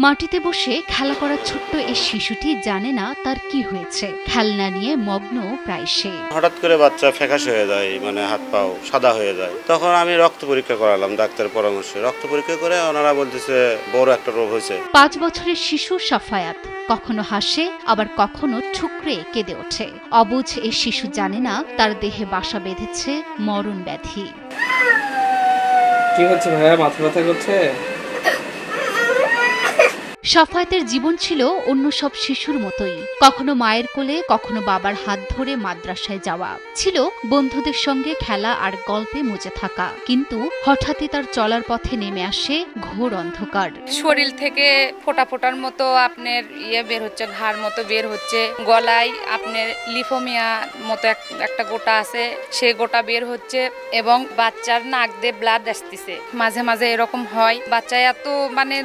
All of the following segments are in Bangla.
মাটিতে বসে খেলা করা ছোট্ট এই শিশুটি জানে না তার কি হয়েছে। খেলনা নিয়ে মগ্ন প্রায় সে। হঠাৎ করে বাচ্চা ফ্যাকাশে হয়ে যায়, মানে হাত পাও সাদা হয়ে যায়। তখন আমি রক্ত পরীক্ষা করালাম ডাক্তারের পরামর্শে। রক্ত পরীক্ষা করে ওনারা বলতেছে বড় একটা রোগ হয়েছে। 5 বছরের শিশু সাফায়াত কখনো হাসে, আবার কখনো ঠুকরে কেঁদে ওঠে। অবুঝ এই শিশু জানে না তার দেহে বাসা বেঁধেছে মরণ ব্যাধি। কি হচ্ছে ভাইয়া, মাথা ব্যথা করছে? সাফায়াতের জীবন ছিল অন্য সব শিশুর মতোই। কখনো মায়ের কোলে, কখনো বাবার হাত ধরে মাদ্রাসায় যাওয়া, ছিল বন্ধুদের সঙ্গে খেলা আর গল্পে মজে থাকা। কিন্তু হঠাৎই তার চলার পথে নেমে আসে ঘোর অন্ধকার। শরীর থেকে ফোঁটা ফোঁটার মতো আপনার বের হচ্ছে, ঘাড় মতো বের হচ্ছে, গলায় আপনার লিফোমিয়া মতো একটা গোটা আছে, সেই গোটা বের হচ্ছে, এবং বাচ্চার নাক দিয়ে ব্লাড আসতেছে। মাঝে মাঝে এরকম হয়, বাচ্চা এত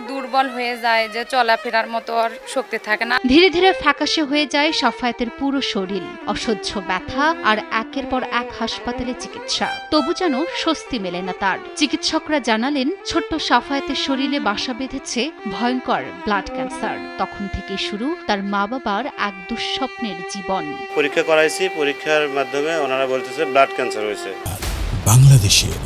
দুর্বল হয়ে যায় যে চলাফেরার মতো আর শক্তি থাকে না। ধীরে ধীরে ফ্যাকাশে হয়ে যায় সাফায়াতের পুরো শরীর। অসহ্য ব্যথা আর একের পর এক হাসপাতালে চিকিৎসা, তবু যেন স্বস্তি মেলে না তার। চিকিৎসকরা জানালেন ছোট্ট সাফায়াতের শরীরে বাসা বেঁধেছে ভয়ঙ্কর ব্লাড ক্যান্সার। তখন থেকে শুরু তার মা বাবার এক দুঃস্বপ্নের জীবন। পরীক্ষা করাইছি, পরীক্ষার মাধ্যমে ওনারা বলতেছে ব্লাড ক্যান্সার হয়েছে। বাংলাদেশের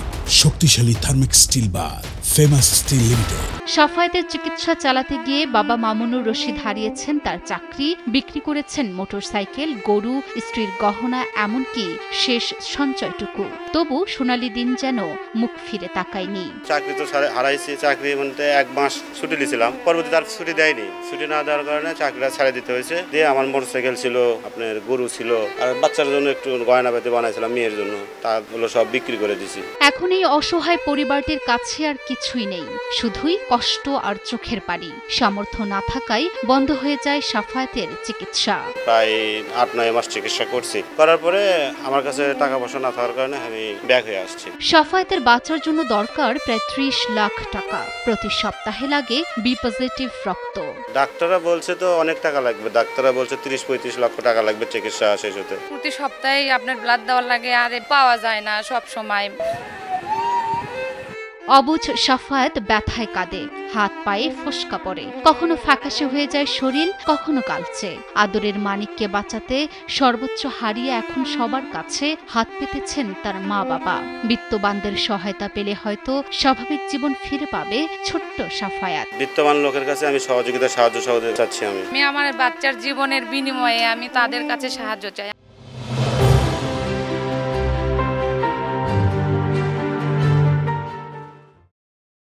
শক্তিশালী thermic steel bar Famous Steel Limited. সাফায়াতের চিকিৎসা চালাতে গিয়ে বাবা মামুনুর রশিদ হারিয়েছেন তার চাকরি, বিক্রি করেছেন মোটরসাইকেল, গরু, স্ত্রীর গহনা, এমনকি শেষ সঞ্চয়টুকু। তবু সোনালী দিন যেন মুখ ফিরে তাকায়নি। চাকরি তো হারাইছি, চাকরি বলতে 1 মাস ছুটি নিয়েছিলাম, পরবর্তী তার ছুটি দেয়নি। ছুটি না দেওয়ার কারণে চাকরিটা ছাড়ে দিতে হয়েছে। দিয়ে আমার মোটরসাইকেল ছিল, আপনার গরু ছিল, আর বাচ্চার জন্য একটু গয়নাপাতি বানাইছিলাম মেয়ের জন্য, তাগুলো সব বিক্রি করে দিছি। এখন এই অসহায় পরিবারটির কাছে আর কিছুই নেই, শুধুই কষ্ট আর চোখের পানি। সামর্থ্য না থাকায় বন্ধ হয়ে যায় সাফায়াতের চিকিৎসা। প্রায় 8-9 মাস চিকিৎসা করছি, করার পরে আমার কাছে টাকা পয়সা না থাকার কারণে আমি ব্যাক হয়ে আসছি। সাফায়াতের বাঁচার জন্য দরকার প্রায় 30 লাখ টাকা। প্রতি সপ্তাহে লাগে বি পজিটিভ রক্ত। ডাক্তাররা বলছে তো অনেক টাকা লাগবে, ডাক্তাররা বলছে 30-35 লক্ষ টাকা লাগবে চিকিৎসা শেষ হতে। প্রতি সপ্তাহে আপনার ব্লাড দেওয়ার লাগে, আর পাওয়া যায় না সব সময়। অবুঝ সাফায়াত ব্যথায় কাঁদে, হাত পায়ে ফোসকা পড়ে, কখনো ফ্যাকাশে হয়ে যায় শরীর, কখনো কালচে। আদরের মানিককে বাঁচাতে সর্বোচ্চ হারিয়ে এখন সবার কাছে হাত পেতেছেন তার মা বাবা। বিত্তবানদের সহায়তা পেলে হয়তো স্বাভাবিক জীবন ফিরে পাবে ছোট্ট সাফায়াত। বিত্তবান লোকের কাছে আমি সাহায্য চাচ্ছি। আমি আমার বাচ্চার জীবনের বিনিময়ে আমি তাদের কাছে সাহায্য চাই।